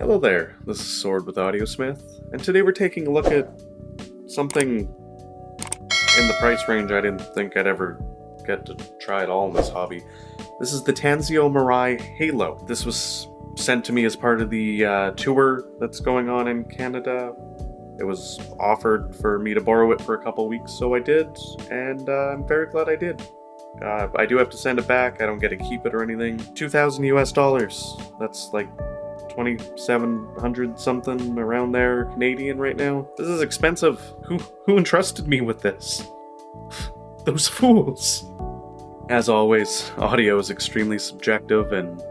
Hello there, this is Sword with Audiosmith, and today we're taking a look at something in the price range I didn't think I'd ever get to try at all in this hobby. This is the TSMR Halo. This was sent to me as part of the tour that's going on in Canada. It was offered for me to borrow it for a couple weeks, so I did, and I'm very glad I did. I do have to send it back, I don't get to keep it or anything. $2,000 US. That's like 2,700 something around there Canadian right now. This is expensive. Who entrusted me with this? Those fools. As always, audio is extremely subjective and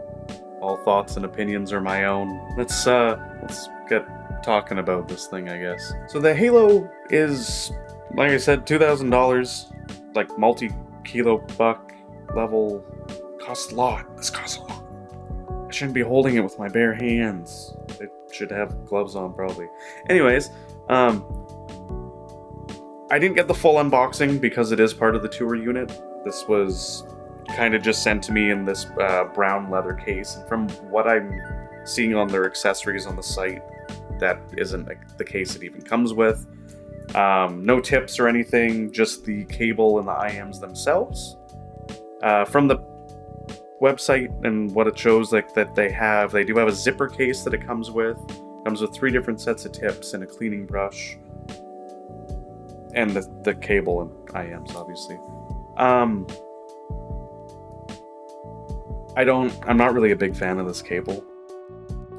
all thoughts and opinions are my own. Let's get talking about this thing, I guess. So the Halo is, like I said, $2,000, like multi-kilo buck level. Costs a lot. This costs a lot. I shouldn't be holding it with my bare hands. I should have gloves on, probably. Anyways, I didn't get the full unboxing because it is part of the tour unit. This was kind of just sent to me in this brown leather case. And from what I'm seeing on their accessories on the site, that isn't the case it even comes with. No tips or anything, just the cable and the IMs themselves. From the website and what it shows, like that they do have a zipper case that it comes with. Comes with 3 different sets of tips and a cleaning brush. And the cable and IMs, obviously. I'm not really a big fan of this cable.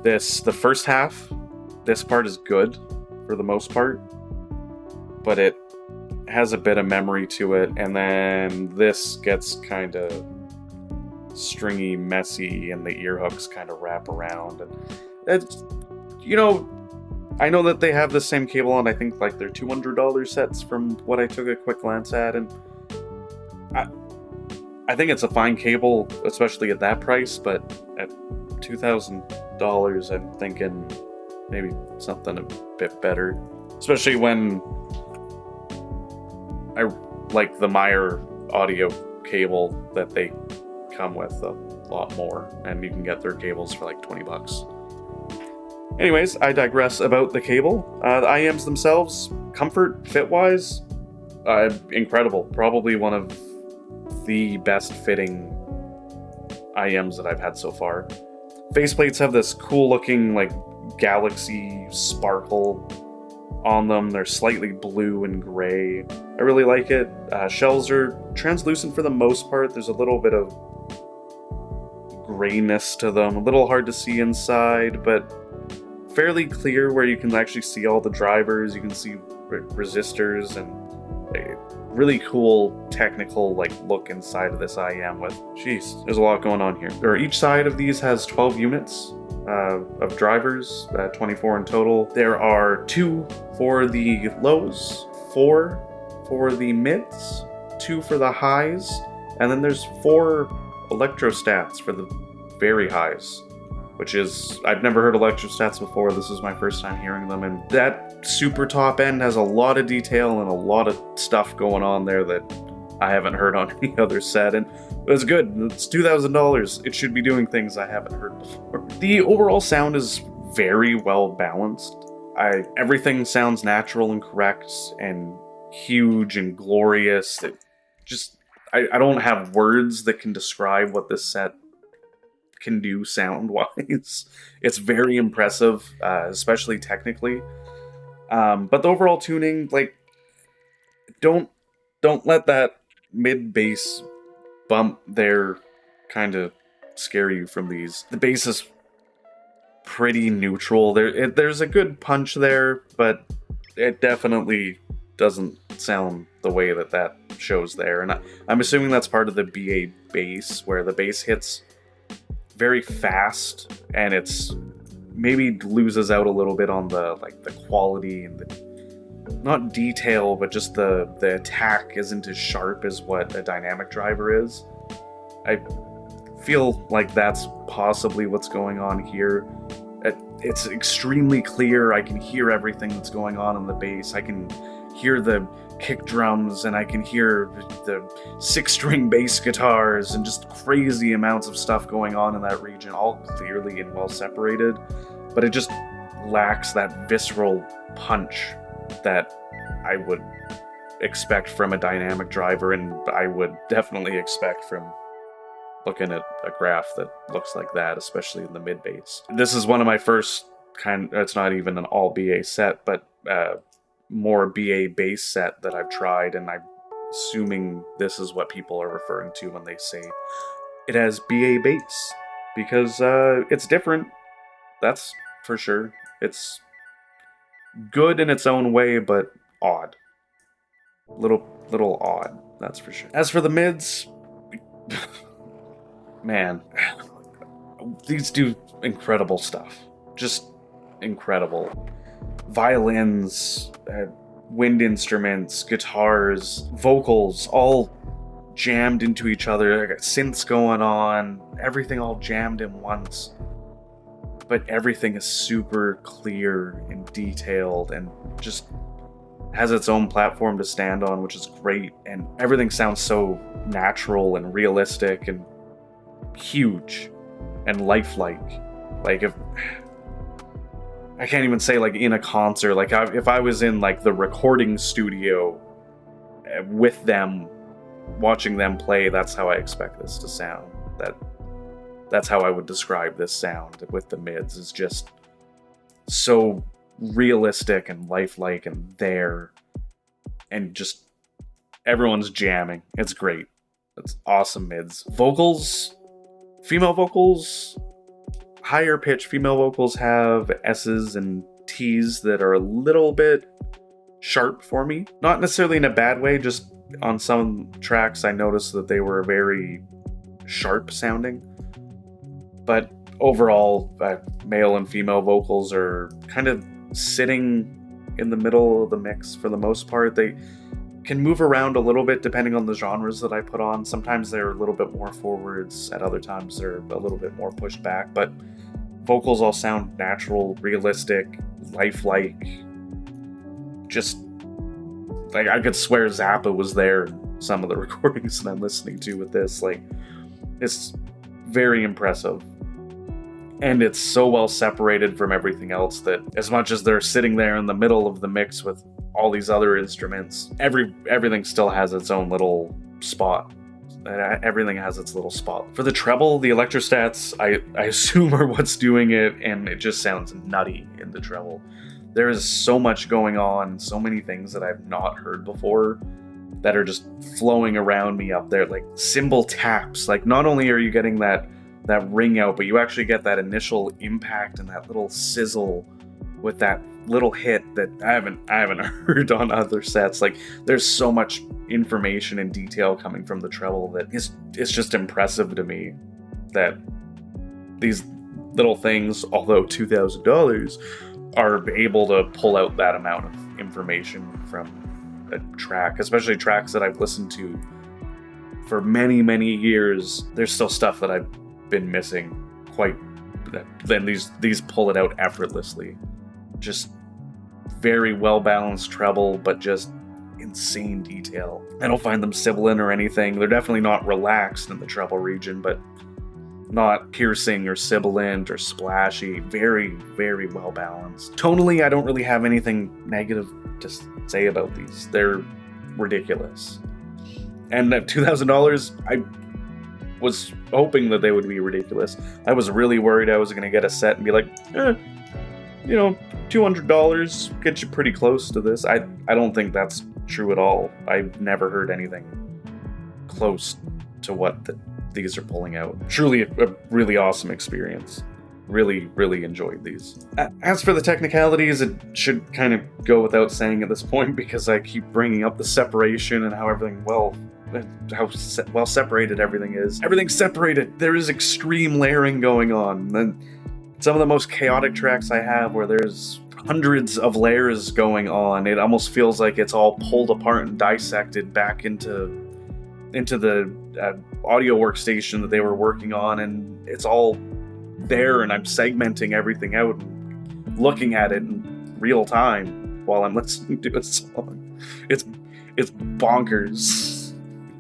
The first half, this part is good for the most part, but it has a bit of memory to it, and then this gets kind of stringy, messy, and the ear hooks kind of wrap around. And it's, I know that they have the same cable on, I think like they're $200 sets from what I took a quick glance at, and I think it's a fine cable, especially at that price, but at $2,000 I'm thinking maybe something a bit better, especially when I like the Meyer audio cable that they come with a lot more, and you can get their cables for like $20. Anyways, I digress about the cable. The IMs themselves, comfort, fit-wise, incredible. Probably one of the best fitting IMs that I've had so far. Faceplates have this cool looking like galaxy sparkle on them. They're slightly blue and gray. I really like it. Shells are translucent for the most part. There's a little bit of grayness to them, a little hard to see inside, but fairly clear where you can actually see all the drivers. You can see resistors and a really cool technical look inside of this IM with, jeez, there's a lot going on here. Each side of these has 12 units of drivers, 24 in total. There are 2 for the lows, 4 for the mids, 2 for the highs, and then there's 4 electrostats for the very highs, which is, I've never heard electrostats before. This is my first time hearing them, and that super top end has a lot of detail and a lot of stuff going on there that I haven't heard on any other set, and it's good. It's $2,000. It should be doing things I haven't heard before. The overall sound is very well balanced. Everything sounds natural and correct and huge and glorious. I don't have words that can describe what this set can do sound-wise. It's very impressive, especially technically. But the overall tuning, don't let that mid-bass bump there kind of scare you from these. The bass is pretty neutral. There's a good punch there, but it definitely doesn't sound the way that shows there. And I'm assuming that's part of the BA bass, where the bass hits very fast and it's maybe loses out a little bit on the quality and the, not detail, but just the attack isn't as sharp as what a dynamic driver is. I feel like that's possibly what's going on here. It's extremely clear. I can hear everything that's going on in the bass. I can hear the kick drums, and I can hear the 6-string bass guitars, and just crazy amounts of stuff going on in that region, all clearly and well separated. but it just lacks that visceral punch that I would expect from a dynamic driver, and I would definitely expect from looking at a graph that looks like that, especially in the mid bass. This is one of my first it's not even an all BA set, but more BA bass set that I've tried, and I'm assuming this is what people are referring to when they say it has BA bass, because it's different, that's for sure. It's good in its own way, but odd. Little odd, that's for sure. As for the mids, man, these do incredible stuff. Just incredible. Violins, wind instruments, guitars, vocals, all jammed into each other. I got synths going on, everything all jammed in once. But everything is super clear and detailed and just has its own platform to stand on, which is great. And everything sounds so natural and realistic and huge and lifelike. Like, if I can't even say like in a concert, like if I was in like the recording studio with them, watching them play, that's how I expect this to sound. That's how I would describe this sound with the mids, is just so realistic and lifelike and there, and just everyone's jamming. It's great. It's awesome mids. Vocals, female vocals, higher pitch female vocals have S's and T's that are a little bit sharp for me. Not necessarily in a bad way, just on some tracks I noticed that they were very sharp sounding. But overall, male and female vocals are kind of sitting in the middle of the mix for the most part. They can move around a little bit depending on the genres that I put on. Sometimes they're a little bit more forwards, at other times they're a little bit more pushed back, but vocals all sound natural, realistic, lifelike. Just like I could swear Zappa was there in some of the recordings that I'm listening to with this. Like, it's very impressive. And it's so well separated from everything else that as much as they're sitting there in the middle of the mix with all these other instruments, everything still has its own little spot. Everything has its little spot. For the treble, the electrostats, I assume are what's doing it, and it just sounds nutty in the treble. There is so much going on, so many things that I've not heard before that are just flowing around me up there, like cymbal taps. Like, not only are you getting that ring out, but you actually get that initial impact and that little sizzle with that little hit that I haven't heard on other sets. Like, there's so much information and detail coming from the treble that it's just impressive to me that these little things, although $2,000, are able to pull out that amount of information from a track, especially tracks that I've listened to for many, many years. There's still stuff that I've been missing then these pull it out effortlessly. Just very well balanced treble, but just insane detail. I don't find them sibilant or anything. They're definitely not relaxed in the treble region, but not piercing or sibilant or splashy. Very, very well balanced. Tonally, I don't really have anything negative to say about these. They're ridiculous. And at $2,000, I was hoping that they would be ridiculous. I was really worried I was going to get a set and be like, $200 gets you pretty close to this. I don't think that's true at all. I've never heard anything close to what these are pulling out. Truly a really awesome experience. Really, really enjoyed these. As for the technicalities, it should kind of go without saying at this point, because I keep bringing up the separation and how well separated everything is. Everything's separated. There is extreme layering going on. And some of the most chaotic tracks I have, where there's hundreds of layers going on, it almost feels like it's all pulled apart and dissected back into the audio workstation that they were working on, and it's all there, and I'm segmenting everything out and looking at it in real time while I'm listening to a song. It's bonkers.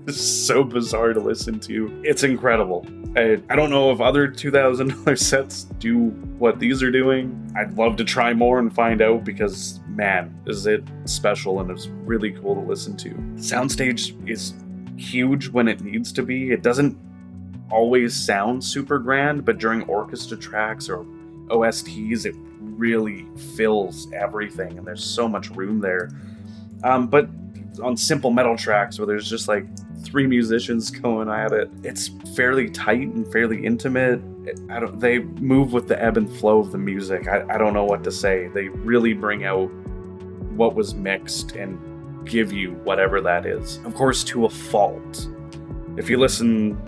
It's so bizarre to listen to. It's incredible. I don't know if other $2,000 sets do what these are doing. I'd love to try more and find out because, man, is it special and it's really cool to listen to. Soundstage is huge when it needs to be. It doesn't always sound super grand, but during orchestra tracks or OSTs, it really fills everything, and there's so much room there. But on simple metal tracks where there's just like 3 musicians going at it, it's fairly tight and fairly intimate. They move with the ebb and flow of the music. I don't know what to say. They really bring out what was mixed and give you whatever that is. Of course, to a fault. If you listen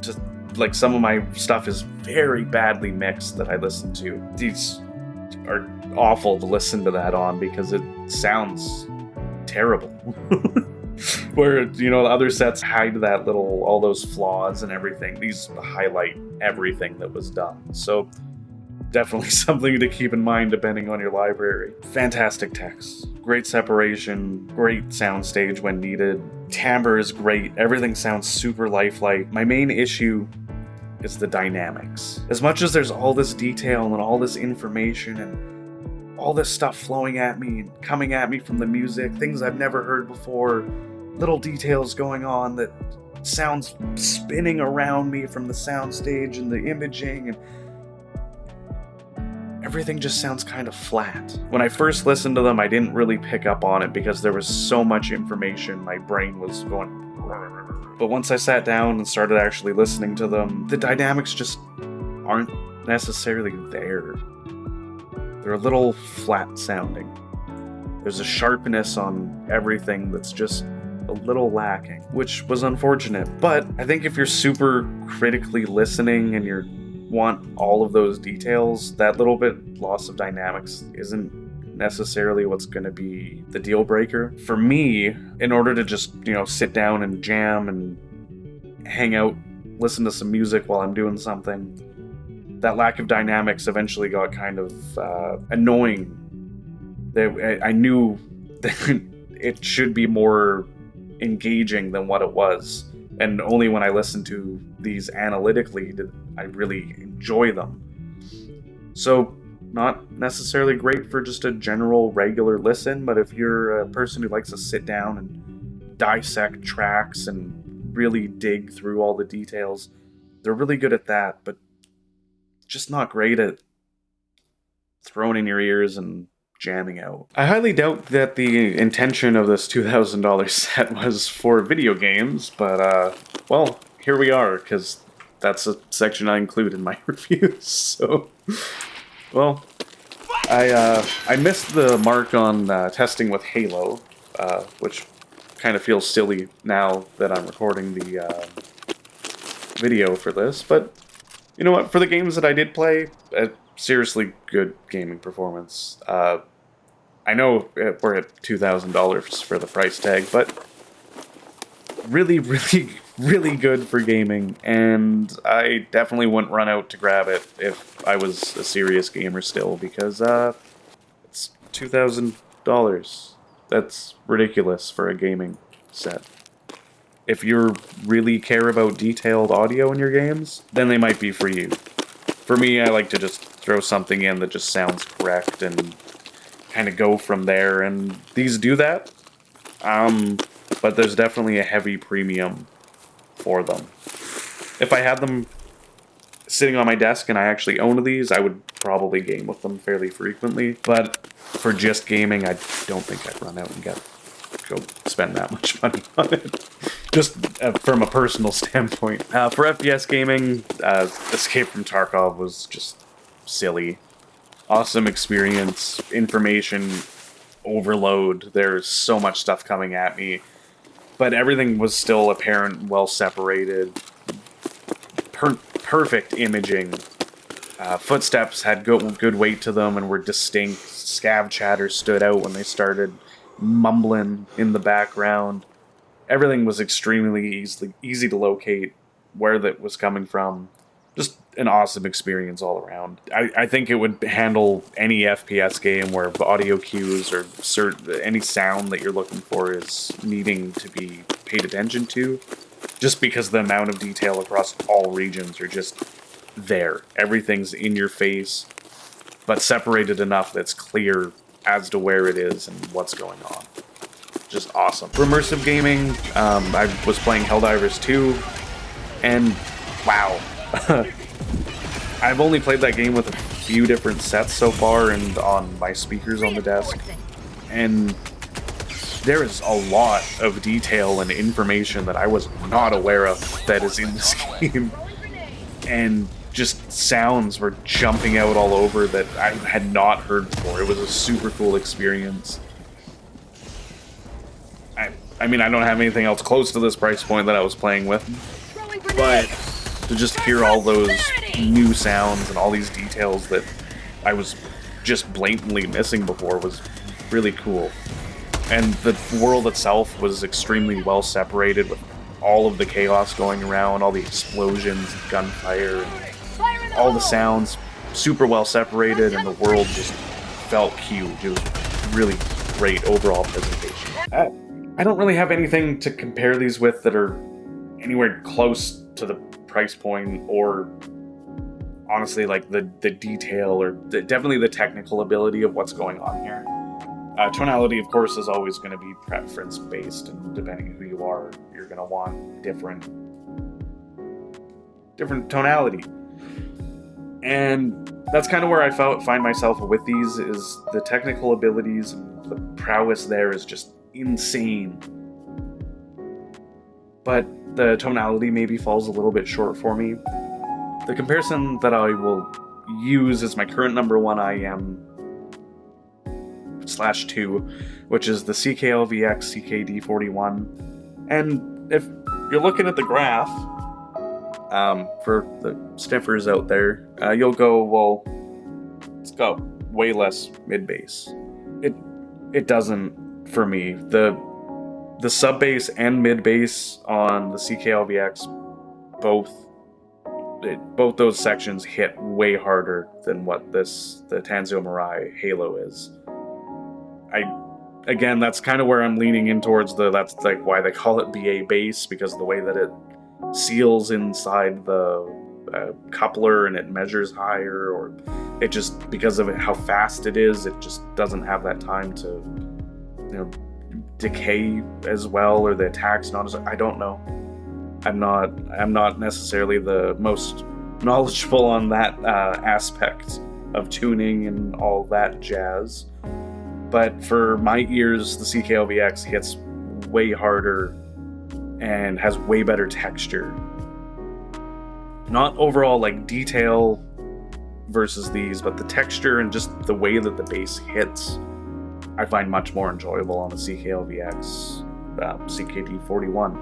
to, like, some of my stuff is very badly mixed that I listen to. These are awful to listen to that on because it sounds terrible. Where, the other sets hide that all those flaws and everything. These highlight everything that was done. So definitely something to keep in mind depending on your library. Fantastic text. Great separation. Great soundstage when needed. Timbre is great. Everything sounds super lifelike. My main issue is the dynamics. As much as there's all this detail and all this information and all this stuff flowing at me and coming at me from the music, things I've never heard before, little details going on, that sounds spinning around me from the soundstage and the imaging, and everything just sounds kind of flat. When I first listened to them, I didn't really pick up on it because there was so much information, my brain was going. But once I sat down and started actually listening to them, the dynamics just aren't necessarily there. They're a little flat sounding. There's a sharpness on everything that's just a little lacking, which was unfortunate. But I think if you're super critically listening and you want all of those details, that little bit loss of dynamics isn't necessarily what's going to be the deal breaker. For me, in order to just, sit down and jam and hang out, listen to some music while I'm doing something, that lack of dynamics eventually got kind of annoying. I knew that it should be more engaging than what it was. And only when I listened to these analytically did I really enjoy them. So, not necessarily great for just a general regular listen, but if you're a person who likes to sit down and dissect tracks and really dig through all the details, they're really good at that, but just not great at throwing in your ears and jamming out. I highly doubt that the intention of this $2,000 set was for video games, but, well, here we are, because that's a section I include in my reviews, so... Well, I missed the mark on testing with Halo, which kind of feels silly now that I'm recording the video for this, but you know what, for the games that I did play, seriously good gaming performance. I know we're at $2,000 for the price tag, but really, really, really good for gaming, and I definitely wouldn't run out to grab it if I was a serious gamer still, because it's $2,000. That's ridiculous for a gaming set. If you really care about detailed audio in your games, then they might be for you. For me, I like to just throw something in that just sounds correct and kind of go from there, and these do that. But there's definitely a heavy premium for them. If I had them sitting on my desk and I actually owned these, I would probably game with them fairly frequently. But for just gaming, I don't think I'd run out and go spend that much money on it. Just from a personal standpoint. For FPS gaming, Escape from Tarkov was just silly. Awesome experience, information overload. There's so much stuff coming at me. But everything was still apparent, well separated, perfect imaging. Footsteps had good weight to them and were distinct. Scav chatter stood out when they started mumbling in the background. Everything was extremely easy to locate where that was coming from. Just an awesome experience all around. I think it would handle any FPS game where audio cues or any sound that you're looking for is needing to be paid attention to. just because the amount of detail across all regions are just there. Everything's in your face, but separated enough that's clear as to where it is and what's going on. Just awesome. For immersive gaming, I was playing Helldivers 2, and wow. I've only played that game with a few different sets so far and on my speakers on the desk, and there is a lot of detail and information that I was not aware of that is in this game, and just sounds were jumping out all over that I had not heard before. It was a super cool experience. I mean, I don't have anything else close to this price point that I was playing with, but to just hear all those new sounds and all these details that I was just blatantly missing before was really cool. And the world itself was extremely well separated, with all of the chaos going around, all the explosions, gunfire, and all the sounds super well separated, and the world just felt huge. It was really great overall presentation. I don't really have anything to compare these with that are anywhere close to the price point, or honestly like the detail, or definitely the technical ability of what's going on here. Tonality, of course, is always going to be preference based, and depending on who you are, you're going to want different tonality. And that's kind of where I find myself with these, is the technical abilities and the prowess there is just insane. But the tonality maybe falls a little bit short for me. The comparison that I will use is my current number one IM/2, which is the CKLVX CKD41. And if you're looking at the graph, for the sniffers out there, you'll go, well, it's got way less mid-bass. It doesn't for me. The sub-bass and mid-bass on the CKLVX, both those sections hit way harder than what the TSMR Halo is. Again, that's kind of where I'm leaning in towards that's like why they call it BA bass, because of the way that it seals inside the coupler and it measures higher, or it just, because of how fast it is, it just doesn't have that time to, decay as well, or the attack's not as, I don't know. I'm not necessarily the most knowledgeable on that aspect of tuning and all that jazz, but for my ears, the CKLVX hits way harder and has way better texture. Not overall like detail versus these, but the texture and just the way that the bass hits, I find much more enjoyable on the CKLVX CKD41.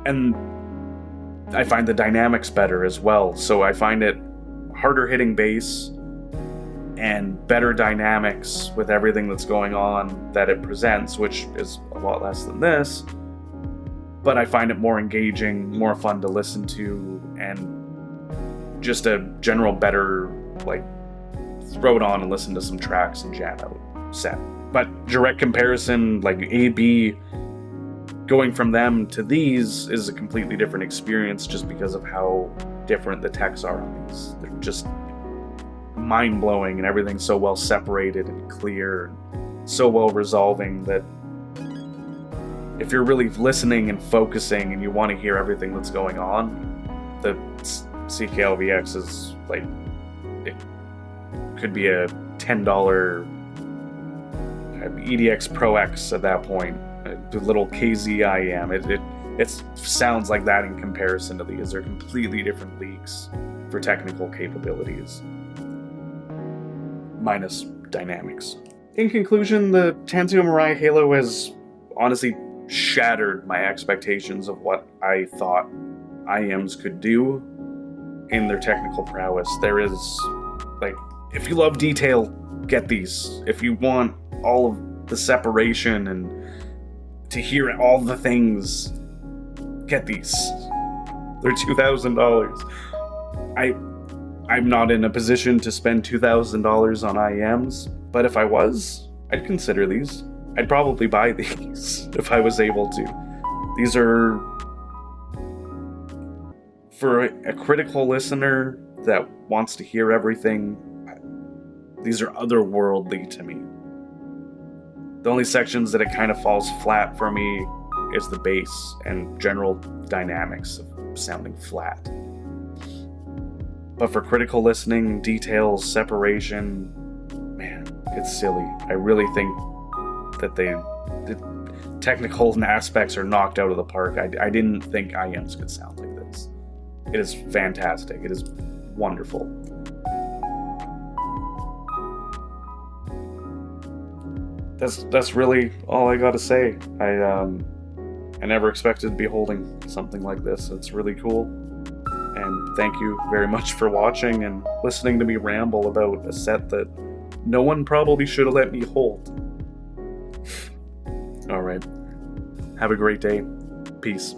And I find the dynamics better as well, so I find it harder hitting bass and better dynamics with everything that's going on that it presents, which is a lot less than this, but I find it more engaging, more fun to listen to, and just a general better, like, throw it on and listen to some tracks and jam out set. But direct comparison, like A/B, going from them to these is a completely different experience, just because of how different the techs are on these. They're just mind-blowing, and everything's so well separated and clear, and so well resolving, that if you're really listening and focusing and you want to hear everything that's going on, the CKLVX is like, it could be a $10 EDX Pro X at that point. The little KZIM, it sounds like that in comparison to these. They're completely different leagues for technical capabilities, minus dynamics. In conclusion, the TSMR Halo has honestly shattered my expectations of what I thought IMs could do in their technical prowess. There is, like, if you love detail, get these. If you want all of the separation and to hear all the things, get these. They're $2,000. I'm not in a position to spend $2,000 on IMs, but if I was, I'd consider these. I'd probably buy these if I was able to. These are, for a critical listener that wants to hear everything, these are otherworldly to me. The only sections that it kind of falls flat for me is the bass and general dynamics of sounding flat. But for critical listening, details, separation, man, it's silly. I really think that the technical aspects are knocked out of the park. I didn't think IEMs could sound like this. It is fantastic. It is wonderful. That's really all I gotta say. I never expected to be holding something like this. It's really cool. And thank you very much for watching and listening to me ramble about a set that no one probably should have let me hold. Alright. Have a great day. Peace.